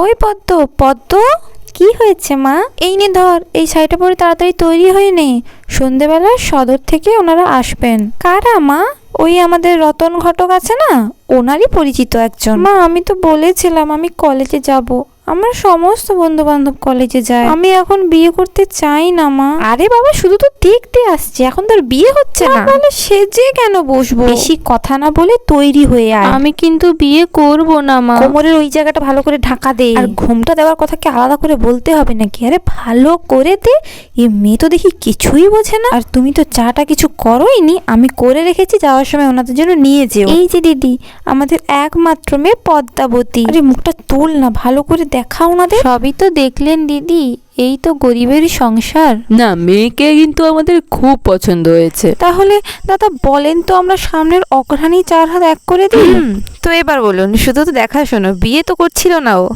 ওই পদ্ম, পদ্ম, কি হয়েছে মা? এই নে ধর, এই শাড়িটা পরে তাড়াতাড়ি তৈরি হয়ে নে, সন্ধেবেলা সদর থেকে ওনারা আসবেন। কারা মা? ওই আমাদের রতন ঘটক আছে না, ওনারই পরিচিত একজন। মা আমি তো বলেছিলাম আমি কলেজে যাব, আমার সমস্ত বন্ধু বান্ধব কলেজে যায়, আমি এখন বিয়ে করতে চাই না মা। আরে বাবা, শুধু তো দেখতে আসছে, এখন তোর বিয়ে হচ্ছে না? তাহলে সেজে কেন বসবো? বেশি কথা না বলে তৈরি হয়ে আয়। আমি কিন্তু বিয়ে করব না মা। কোমরের ওই জায়গাটা ভালো করে ঢাকা দে, আর ঘুমটা দেওয়ার কথা কি আলাদা করে বলতে হবে নাকি? আরে ভালো করে দে, এই মেয়ে তো দেখি কিছুই বোঝে না। আর তুমি তো চাটা কিছু করোইনি, আমি করে রেখেছি, যাওয়ার সময় ওনাদের জন্য নিয়ে যেও। এই যে দিদি, আমাদের একমাত্র মেয়ে পদ্মাবতী। আরে মুখটা তোল না, ভালো করে দেখাও ওনাদের। সবই তো দেখলেন দিদি, এই তো গরিবেরই সংসার। না, মেয়েকে কিন্তু আমাদের খুব পছন্দ হয়েছে। তাহলে দাদা বলেন তো, আমরা সামনের অঘ্রাণী 4 হাত এক করে দিই। তো এবার বলুন, শুধু তো দেখাশোনা, বিয়ে তো করছিল না ও।